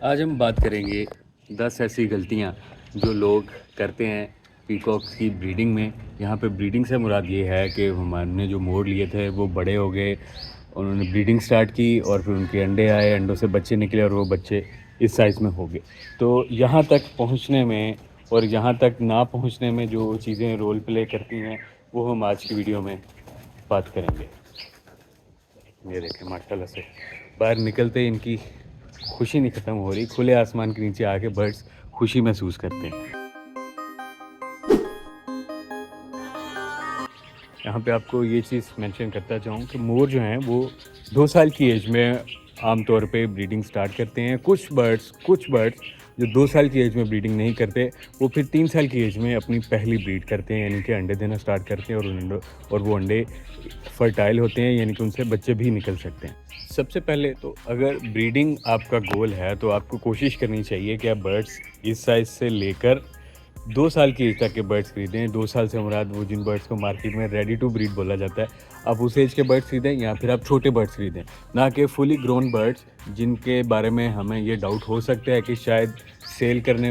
आज हम बात करेंगे 10 ऐसी गलतियाँ जो लोग करते हैं पीकॉक्स की ब्रीडिंग में। यहाँ पे ब्रीडिंग से मुराद ये है कि हमने जो मोर लिए थे वो बड़े हो गए, उन्होंने ब्रीडिंग स्टार्ट की और फिर उनके अंडे आए, अंडों से बच्चे निकले और वो बच्चे इस साइज़ में हो गए। तो यहाँ तक पहुँचने में और यहाँ तक ना पहुँचने में जो चीज़ें रोल प्ले करती हैं वो हम आज की वीडियो में बात करेंगे। ये देखें माशाल्लाह से बाहर निकलते ही इनकी खुशी नहीं ख़त्म हो रही। खुले आसमान के नीचे आके बर्ड्स खुशी महसूस करते हैं। यहाँ पे आपको ये चीज़ मेंशन करता चाहूँ कि मोर जो हैं वो 2 साल की एज में आम तौर पे ब्रीडिंग स्टार्ट करते हैं। कुछ बर्ड्स जो 2 साल की एज में ब्रीडिंग नहीं करते, वो फिर 3 साल की एज में अपनी पहली ब्रीड करते हैं, यानी कि अंडे देना स्टार्ट करते हैं और वो अंडे फर्टाइल होते हैं, यानी कि उनसे बच्चे भी निकल सकते हैं। सबसे पहले तो अगर ब्रीडिंग आपका गोल है तो आपको कोशिश करनी चाहिए कि आप बर्ड्स इस साइज़ से लेकर 2 साल की एज तक के बर्ड्स खरीदें। 2 साल से मुराद वो जिन बर्ड्स को मार्केट में रेडी टू ब्रीड बोला जाता है, आप उस एज के बर्ड्स खरीदें या फिर आप छोटे बर्ड्स खरीदें, ना कि फुली ग्रोन बर्ड्स जिनके बारे में हमें ये डाउट हो सकता है कि शायद सेल करने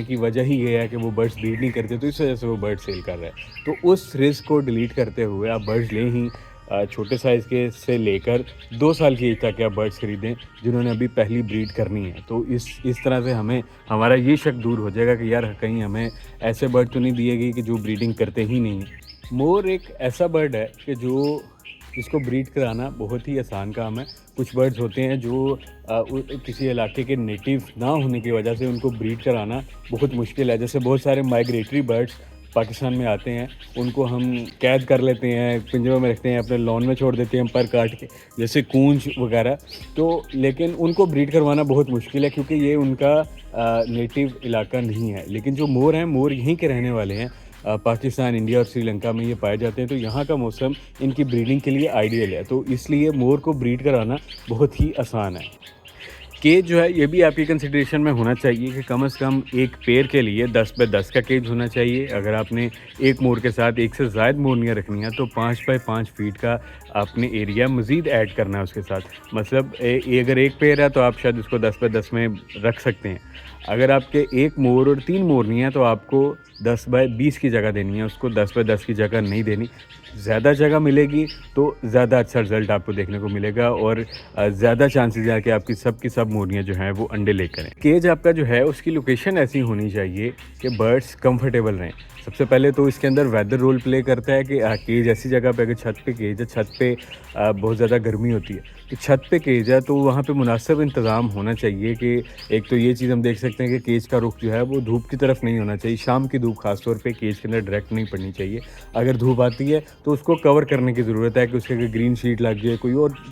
की वजह ही ये है कि वो बर्ड्स ब्रीड नहीं करते, तो इस वजह से वो बर्ड सेल कर रहा है। तो उस रिस्क को डिलीट करते हुए आप बर्ड्स लें ही छोटे साइज़ के से लेकर 2 साल की एज तक के आप बर्ड्स खरीदें जिन्होंने अभी पहली ब्रीड करनी है। तो इस तरह से हमें हमारा ये शक दूर हो जाएगा कि यार कहीं हमें ऐसे बर्ड तो नहीं दिए गए कि जो ब्रीडिंग करते ही नहीं हैं। मोर एक ऐसा बर्ड है कि जो इसको ब्रीड कराना बहुत ही आसान काम है। कुछ बर्ड्स होते हैं जो किसी इलाके के नेटिव ना होने की वजह से उनको ब्रीड कराना बहुत मुश्किल है। जैसे बहुत सारे माइग्रेटरी बर्ड्स पाकिस्तान में आते हैं, उनको हम कैद कर लेते हैं, पिंजरों में रखते हैं, अपने लॉन में छोड़ देते हैं पर काट के, जैसे कूंज वगैरह। तो लेकिन उनको ब्रीड करवाना बहुत मुश्किल है क्योंकि ये उनका नेटिव इलाका नहीं है। लेकिन जो मोर हैं, मोर यहीं के रहने वाले हैं। पाकिस्तान, इंडिया और श्रीलंका में ये पाए जाते हैं, तो यहाँ का मौसम इनकी ब्रीडिंग के लिए आइडियल है। तो इसलिए मोर को ब्रीड कराना बहुत ही आसान है। केज जो है ये भी आपकी कंसिडरेशन में होना चाहिए कि कम से कम एक पेयर के लिए 10 बाय 10 का केज होना चाहिए। अगर आपने एक मोर के साथ एक से ज़ायद मोरनियाँ रखनी है तो 5 बाय 5 फीट का आपने एरिया मज़ीद ऐड करना है उसके साथ। मतलब अगर एक पेयर है तो आप शायद उसको 10 बाय 10 में रख सकते हैं। अगर आपके एक मोर और 3 मोरनी है तो आपको 10 बाय 20 की जगह देनी है, उसको 10 बाय 10 की जगह नहीं देनी। ज़्यादा जगह मिलेगी तो ज़्यादा अच्छा रिज़ल्ट आपको देखने को मिलेगा और ज़्यादा चांसेस है कि आपकी सब मोरनियाँ जो हैं वो अंडे लेकर आएँ। केज आपका जो है उसकी लोकेशन ऐसी होनी चाहिए कि बर्ड्स कंफर्टेबल रहें। सबसे पहले तो इसके अंदर वेदर रोल प्ले करता है कि केज ऐसी जगह पे, अगर छत पे केज है, छत पे बहुत ज़्यादा गर्मी होती है, तो छत पे केज है तो वहाँ पे मुनासिब इंतज़ाम होना चाहिए कि एक तो ये चीज़ हम देख सकते हैं कि केज का रुख जो है वो धूप की तरफ नहीं होना चाहिए। शाम की धूप ख़ास तौर पे केज के अंदर डायरेक्ट नहीं पड़नी चाहिए। अगर धूप आती है तो उसको कवर करने की ज़रूरत है कि उसके अगर ग्रीन शीट लग जाए,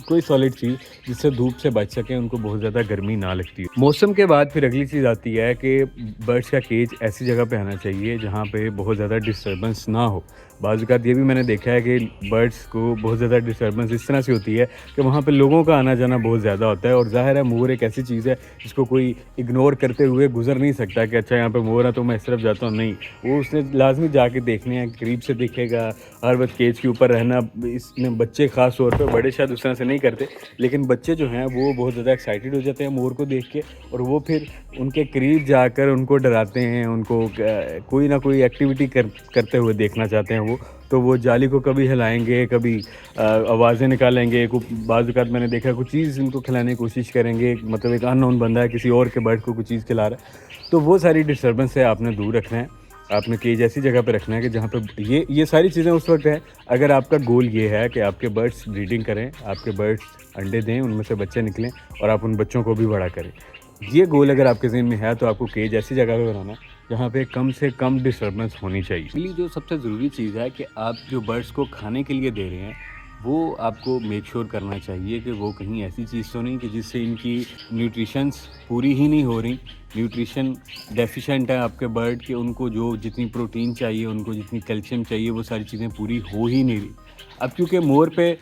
कोई सॉलिड चीज़ जिससे धूप से बच सकें, उनको बहुत ज़्यादा गर्मी ना लगती हो। मौसम के बाद फिर अगली चीज़ आती है कि बर्ड्स का केज ऐसी जगह पे आना चाहिए जहाँ पे बहुत ज़्यादा डिस्टर्बेंस ना हो। बाज़ औक़ात ये भी मैंने देखा है कि बर्ड्स को बहुत ज़्यादा डिस्टर्बेंस इस तरह से होती है कि वहाँ पे लोगों का आना जाना बहुत ज़्यादा होता है और ज़ाहिर है मोर एक ऐसी चीज़ है जिसको कोई इग्नोर करते हुए गुजर नहीं सकता कि अच्छा यहाँ पे मोर है तो मैं इस तरफ जाता हूँ। नहीं, वो उसने लाजमी जाके देखने हैं, करीब से देखेगा। हर वक्त केज के ऊपर रहना, इसने बच्चे ख़ास तौर पे, बड़े शायद उस तरह से नहीं करते, लेकिन बच्चे जो हैं वो बहुत ज़्यादा एक्साइटेड हो जाते हैं मोर को देख के और वो फिर उनके करीब जाकर उनको डराते हैं, उनको कोई ना कोई एक्टिविटी करते हुए देखना चाहते हैं वो। तो वो जाली को कभी हिलाएंगे, कभी आवाज़ें निकालेंगे, बाज़ औक़ात मैंने देखा कुछ चीज़ उनको खिलाने की कोशिश करेंगे, मतलब एक अननोन बंदा है किसी और के बर्ड को कुछ चीज़ खिला रहा है। तो वो सारी डिस्टर्बेंस से आपने दूर रखना है। आपने केज ऐसी जगह पे रखना है कि जहाँ पे ये सारी चीज़ें उस वक्त है अगर आपका गोल ये है कि आपके बर्ड्स ब्रीडिंग करें, आपके बर्ड्स अंडे दें, उनमें से बच्चे निकलें और आप उन बच्चों को भी बड़ा करें। ये गोल अगर आपके ज़हन में है तो आपको केज ऐसी जगह पे बनाना है जहाँ पे कम से कम डिस्टर्बेंस होनी चाहिए। इसलिए जो सबसे ज़रूरी चीज़ है कि आप जो बर्ड्स को खाने के लिए दे रहे हैं वो आपको मेक श्योर करना चाहिए कि वो कहीं ऐसी चीज़ तो नहीं कि जिससे इनकी न्यूट्रिशंस पूरी ही नहीं हो रही, न्यूट्रिशन डेफिशिएंट है आपके बर्ड के, उनको जो जितनी प्रोटीन चाहिए, उनको जितनी कैल्शियम चाहिए, वो सारी चीज़ें पूरी हो ही नहीं रही। अब क्योंकि मोर पे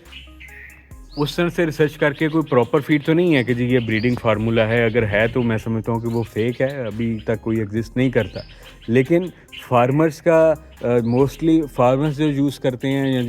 उस तरह से रिसर्च करके कोई प्रॉपर फीड तो नहीं है कि जी ये ब्रीडिंग फार्मूला है, अगर है तो मैं समझता हूँ कि वो फेक है, अभी तक कोई एग्जिस्ट नहीं करता। लेकिन फार्मर्स का मोस्टली फार्मर्स जो यूज़ करते हैं या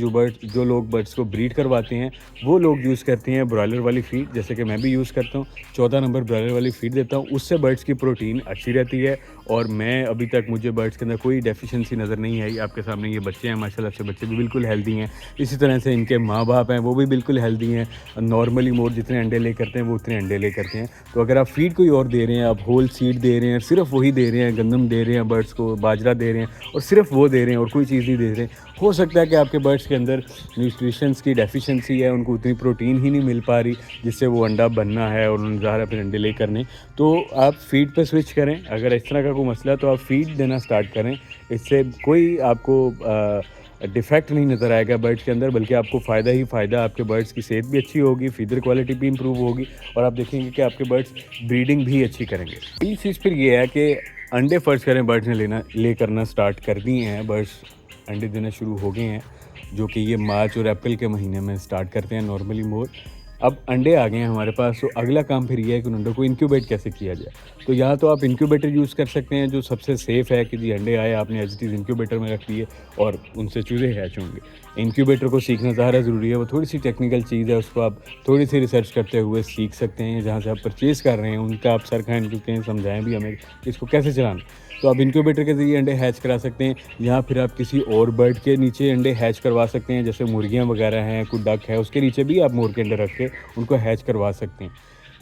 जो लोग बर्ड्स को ब्रीड करवाते हैं, वो लोग यूज़ करते हैं ब्रॉयलर वाली फीड, जैसे कि मैं भी यूज़ करता हूँ। 14 नंबर ब्रॉयलर वाली फीड देता हूँ, उससे बर्ड्स की प्रोटीन अच्छी रहती है और मैं अभी तक मुझे बर्ड्स के अंदर कोई डेफिशिएंसी नज़र नहीं आई। आपके सामने ये बच्चे हैं, माशाल्लाह से बच्चे भी बिल्कुल हेल्दी हैं। इसी तरह से इनके माँ-बाप हैं, वो भी बिल्कुल हेल्दी हैं। नॉर्मली मोर जितने अंडे ले करते हैं, वो उतने अंडे ले करते हैं। तो अगर आप फीड कोई और दे रहे हैं, आप होल सीड दे रहे हैं, सिर्फ़ वही दे रहे हैं, गंदम दे रहे हैं बर्ड्स को, बाजरा दे रहे हैं और सिर्फ़ वो दे रहे हैं और कोई चीज़ नहीं दे रहे, हो सकता है कि आपके बर्ड्स के अंदर न्यूट्रिशंस की डेफिशिएंसी है, उनको उतनी प्रोटीन ही नहीं मिल पा रही जिससे वो अंडा बनना है और उन्हें ज़ाहिर है फिर अंडे ले करने। तो आप फीड पे स्विच करें। अगर इस तरह का कोई मसला है तो आप फीड देना स्टार्ट करें। इससे कोई आपको डिफ़ेक्ट नहीं नज़र आएगा बर्ड्स के अंदर, बल्कि आपको फ़ायदा ही फ़ायदा। आपके बर्ड्स की सेहत भी अच्छी होगी, फ़ीडर क्वालिटी भी इम्प्रूव होगी और आप देखेंगे कि आपके बर्ड्स ब्रीडिंग भी अच्छी करेंगे। पहली चीज़ फिर ये है कि अंडे फ़र्ज़ करें बर्ड्स ने ले करना स्टार्ट कर दिए हैं, बर्ड्स अंडे देना शुरू हो गए हैं, जो कि ये मार्च और अप्रैल के महीने में स्टार्ट करते हैं नॉर्मली मोर। अब अंडे आ गए हैं हमारे पास, तो अगला काम फिर ये है कि उन अंडों को इंक्यूबेट कैसे किया जाए। तो यहाँ तो आप इंक्यूबेटर यूज़ कर सकते हैं, जो सबसे सेफ़ है कि जी अंडे आए, आपने एज इट इज़ इंक्यूबेटर में रख दिए और उनसे चूज़े हैच होंगे। इंक्यूबेटर को सीखना ज़्यादा ज़रूरी है, वो थोड़ी सी टेक्निकल चीज़ है, उसको आप थोड़ी सी रिसर्च करते हुए सीख सकते हैं। जहाँ से आप परचेज़ कर रहे हैं उनका आप सर खाएँ हैं, समझाएँ भी हमें कि इसको कैसे चलाना। तो आप इंक्यूबेटर के ज़रिए अंडे हैच करा सकते हैं, या फिर आप किसी और बर्ड के नीचे अंडे हैच करवा सकते हैं, जैसे मुर्गियाँ वगैरह हैं, कोई डक है, उसके नीचे भी आप मोर के अंडे रख के उनको हैच करवा सकते हैं।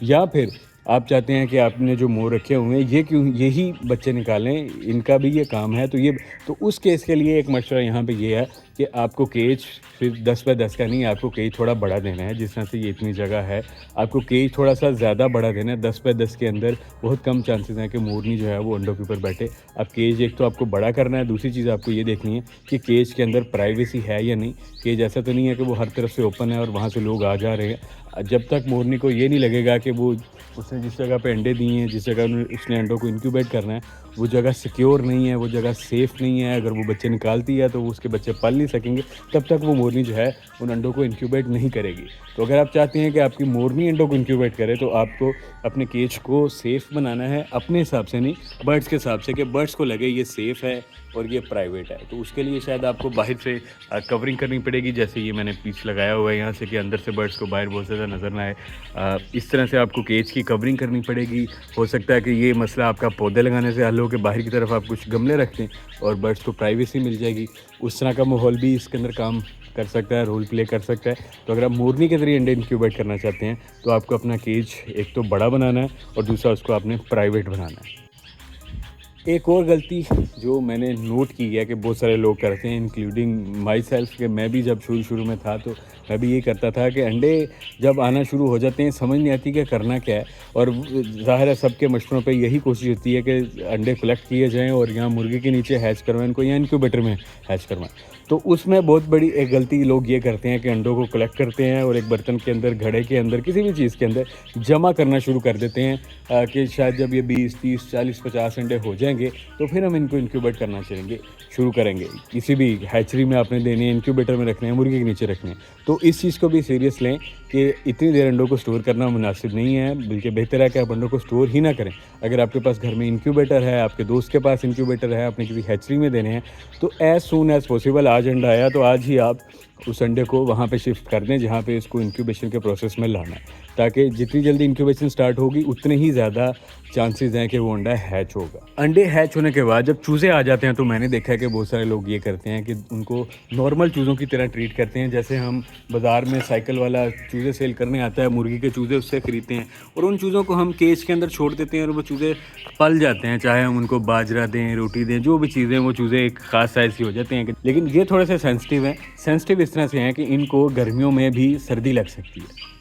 या फिर आप चाहते हैं कि आपने जो मोर रखे हुए हैं, ये क्यों यही बच्चे निकालें, इनका भी ये काम है, तो उस केस के लिए एक मशवरा यहाँ पे ये है कि आपको केज फिर 10 बाय 10 का नहीं, आपको केज थोड़ा बड़ा देना है। जिस तरह से ये इतनी जगह है, आपको केज थोड़ा-सा ज़्यादा बड़ा देना है। 10 बाय 10 के अंदर बहुत कम चांसेस हैं कि मोरनी जो है वो अंडों के ऊपर बैठे। अब केज एक तो आपको बड़ा करना है, दूसरी चीज़ आपको ये देखनी है कि केज के अंदर प्राइवेसी है या नहीं। केज ऐसा तो नहीं है कि वो हर तरफ से ओपन है और वहाँ से लोग आ जा रहे हैं। जब तक मोरनी को ये नहीं लगेगा कि वो उसने जिस जगह पे अंडे दिए हैं, जिस जगह उसने अंडों को इंक्यूबेट करना है, वो जगह सिक्योर नहीं है, वो जगह सेफ़ नहीं है, अगर वो बच्चे निकालती है तो वो उसके बच्चे पल नहीं सकेंगे, तब तक वो मोरनी जो है उन अंडों को इंक्यूबेट नहीं करेगी। तो अगर आप चाहते हैं कि आपकी मोरनी अंडों को इंक्यूबेट करे, तो आपको अपने केज को सेफ़ बनाना है, अपने हिसाब से नहीं, बर्ड्स के हिसाब से, कि बर्ड्स को लगे ये सेफ़ है और ये प्राइवेट है। तो उसके लिए शायद आपको बाहर से कवरिंग करनी पड़ेगी, जैसे ये मैंने पीस लगाया हुआ है यहाँ से, कि अंदर से बर्ड्स को बाहर बहुत ज़्यादा नज़र ना आए। इस तरह से आपको केज की कवरिंग करनी पड़ेगी। हो सकता है कि ये मसला आपका पौधे लगाने से हल हो, के बाहर की तरफ आप कुछ गमले रख दें और बर्ड्स को प्राइवेसी मिल जाएगी। उस तरह का माहौल भी इसके अंदर काम कर सकता है, रोल प्ले कर सकता है। तो अगर आप मोरनी के ज़रिए अंडे इंक्यूबेट करना चाहते हैं, तो आपको अपना केज एक तो बड़ा बनाना है और दूसरा उसको आपने प्राइवेट बनाना है। एक और गलती जो मैंने नोट की है कि बहुत सारे लोग करते हैं, इंक्लूडिंग माई सेल्फ, कि मैं भी जब शुरू में था तो मैं भी ये करता था कि अंडे जब आना शुरू हो जाते हैं, समझ नहीं आती कि करना क्या है। और ज़ाहिर है सबके मशवरों पे यही कोशिश होती है कि अंडे कलेक्ट किए जाएं और यहाँ मुर्गी के नीचे हैच करवाएं इनको, या इनक्यूबेटर में हैच करवाएं। तो उसमें बहुत बड़ी एक गलती लोग ये करते हैं कि अंडों को कलेक्ट करते हैं और एक बर्तन के अंदर, घड़े के अंदर, किसी भी चीज़ के अंदर जमा करना शुरू कर देते हैं कि शायद जब ये 20, 30, 40, 50 अंडे हो जाएंगे तो फिर हम इनको इंक्यूबेट करना शुरू करेंगे। किसी भी हैचरी में आपने देने हैं, इंक्यूबेटर में रखने हैं, मुर्गी के नीचे रखने हैं। तो इस चीज़ को भी सीरियस लें कि इतनी देर अंडों को स्टोर करना मुनासिब नहीं है, बल्कि बेहतर है कि आप अंडों को स्टोर ही ना करें। अगर आपके पास घर में इंक्यूबेटर है, आपके दोस्त के पास इंक्यूबेटर है, आपने किसी हैचरी में देने हैं, तो एज़ सून एज़ पॉसिबल, आज अंडा आया तो आज ही आप उस अंडे को वहाँ पे शिफ्ट कर दें जहाँ पे इसको इंक्यूबेशन के प्रोसेस में लाना है, ताकि जितनी जल्दी इंक्यूबेशन स्टार्ट होगी उतने ही ज़्यादा चांसेस हैं कि वो अंडा हैच होगा। अंडे हैच होने के बाद जब चूज़े आ जाते हैं, तो मैंने देखा है कि बहुत सारे लोग ये करते हैं कि उनको नॉर्मल चूज़ों की तरह ट्रीट करते हैं। जैसे हम बाज़ार में साइकिल वाला चूज़े सेल करने आता है, मुर्गी के चूज़े उससे ख़रीदते हैं और उन चूज़ों को हम केज के अंदर छोड़ देते हैं और वो चूज़े पल जाते हैं। चाहे हम उनको बाजरा दें, रोटी दें, जो भी चीज़ें, वो चूज़े एक ख़ास साइज़ की हो जाते हैं। लेकिन ये थोड़े से सेंसिटिव हैं। सेंसिटिव इस तरह से हैं कि इनको गर्मियों में भी सर्दी लग सकती है।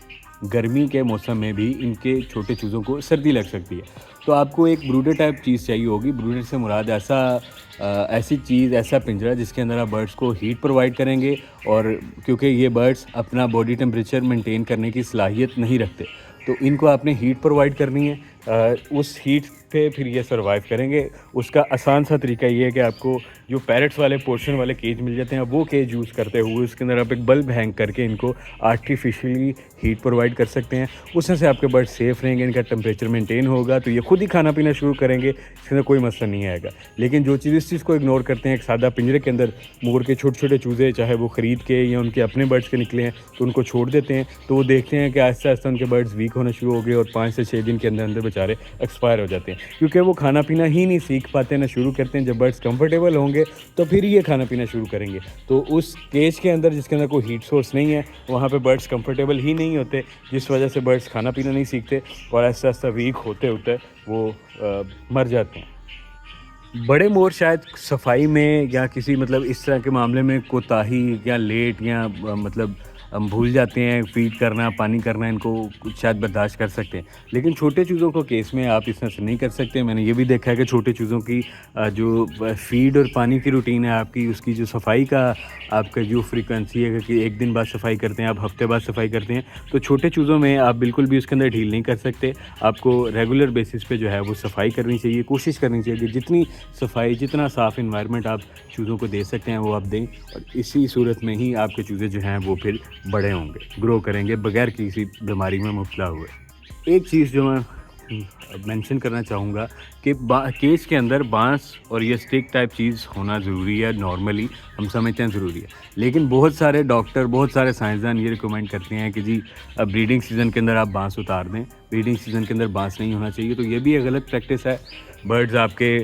गर्मी के मौसम में भी इनके छोटे चूज़ों को सर्दी लग सकती है। तो आपको एक ब्रूडर टाइप चीज़ चाहिए होगी। ब्रूडर से मुराद ऐसी चीज़, ऐसा पिंजरा जिसके अंदर आप बर्ड्स को हीट प्रोवाइड करेंगे, और क्योंकि ये बर्ड्स अपना बॉडी टेम्परेचर मेंटेन करने की सलाहियत नहीं रखते, तो इनको आपने हीट प्रोवाइड करनी है उस हीट पे फिर ये सर्वाइव करेंगे। उसका आसान सा तरीका ये है कि आपको जो पैरेट्स वाले पोर्शन वाले केज मिल जाते हैं, वो केज यूज़ करते हुए उसके अंदर आप एक बल्ब हैंग करके इनको आर्टिफिशियली हीट प्रोवाइड कर सकते हैं। उसमें से आपके बर्ड सेफ़ रहेंगे, इनका टेम्परेचर मेंटेन होगा, तो ये खुद ही खाना पीना शुरू करेंगे, इसके अंदर कोई मसला नहीं आएगा। लेकिन जो चीज़ इस चीज़ को इग्नोर करते हैं, एक सादा पिंजरे के अंदर मोर के छोटे-छोटे चूज़े, चाहे वो ख़रीद के या उनके अपने बर्ड्स के निकले हैं, तो उनको छोड़ देते हैं। तो वो देखते हैं कि आहिस्ता-आहिस्ता उनके बर्ड्स वीक होना शुरू हो गए और 5 से 6 दिन के अंदर-अंदर बेचारे एक्सपायर हो जाते हैं। क्योंकि वो खाना पीना ही नहीं सीख पाते, ना शुरू करते हैं। जब बर्ड्स कंफर्टेबल होंगे, तो फिर ये खाना पीना शुरू करेंगे। तो उस केज के अंदर जिसके अंदर कोई हीट सोर्स नहीं है, वहाँ पे बर्ड्स कंफर्टेबल ही नहीं होते, जिस वजह से बर्ड्स खाना पीना नहीं सीखते और आहिस्ता-आहिस्ता वीक होते-होते वो मर जाते हैं। बड़े मोर शायद सफाई में या किसी मतलब इस तरह के मामले में कोताही या लेट या मतलब भूल जाते हैं फीड करना, पानी करना, इनको कुछ शायद बर्दाश्त कर सकते हैं। लेकिन छोटे चूज़ों को केस में आप इस तरह से नहीं कर सकते। मैंने ये भी देखा है कि छोटे चूज़ों की जो फीड और पानी की रूटीन है आपकी, उसकी जो सफाई का आपका जो फ्रीक्वेंसी है कि एक दिन बाद सफाई करते हैं, आप हफ्ते बाद सफाई करते हैं, तो छोटे चूज़ों में आप बिल्कुल भी उसके अंदर ढील नहीं कर सकते। आपको रेगुलर बेसिस पे जो है वो सफाई करनी चाहिए, कोशिश करनी चाहिए कि जितनी सफाई, जितना साफ़ एनवायरनमेंट आप चूज़ों को दे सकते हैं वो आप दें, और इसी सूरत में ही आपके चूज़े जो हैं वो फिर बड़े होंगे, ग्रो करेंगे बगैर किसी बीमारी में मुब्तला हुए। एक चीज़ जो मैं मेंशन करना चाहूँगा कि केज के अंदर बांस और ये स्टिक टाइप चीज़ होना ज़रूरी है, नॉर्मली हम समझते हैं ज़रूरी है। लेकिन बहुत सारे डॉक्टर, बहुत सारे साइंसदान ये रिकमेंड करते हैं कि जी ब्रीडिंग सीज़न के अंदर आप बांस उतार दें, ब्रीडिंग सीज़न के अंदर बांस नहीं होना चाहिए। तो ये भी एक गलत प्रैक्टिस है। बर्ड्स आपके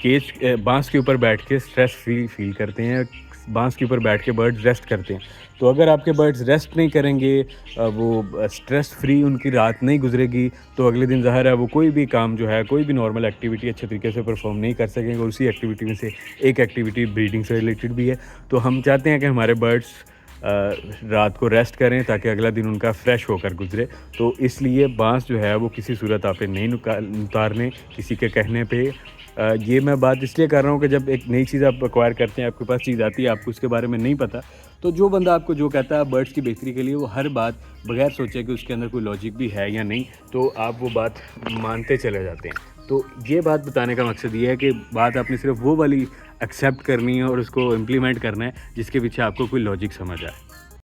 केज बांस के ऊपर बैठ के स्ट्रेस फील करते हैं, बांस के ऊपर बैठ के बर्ड्स रेस्ट करते हैं। तो अगर आपके बर्ड्स रेस्ट नहीं करेंगे, वो स्ट्रेस फ्री उनकी रात नहीं गुजरेगी, तो अगले दिन ज़ाहिर है वो कोई भी काम जो है, कोई भी नॉर्मल एक्टिविटी अच्छे तरीके से परफॉर्म नहीं कर सकेंगे। और उसी एक्टिविटी में से एक एक्टिविटी ब्रीडिंग से रिलेटेड भी है। तो हम चाहते हैं कि हमारे बर्ड्स रात को रेस्ट करें ताकि अगला दिन उनका फ्रेश होकर गुजरे। तो इसलिए बांस जो है वो किसी सूरत आप नहीं उतारने किसी के कहने पे। ये मैं बात इसलिए कर रहा हूँ कि जब एक नई चीज़ आप एक्वायर करते हैं, आपके पास चीज़ आती है, आपको उसके बारे में नहीं पता, तो जो बंदा आपको जो कहता है बर्ड्स की बेहतरी के लिए, वो हर बात बगैर सोचे कि उसके अंदर कोई लॉजिक भी है या नहीं, तो आप वो बात मानते चले जाते हैं। तो ये बात बताने का मकसद ये है कि बात आपने सिर्फ वो वाली एक्सेप्ट करनी है और उसको इम्प्लीमेंट करना है जिसके पीछे आपको कोई लॉजिक समझ आए।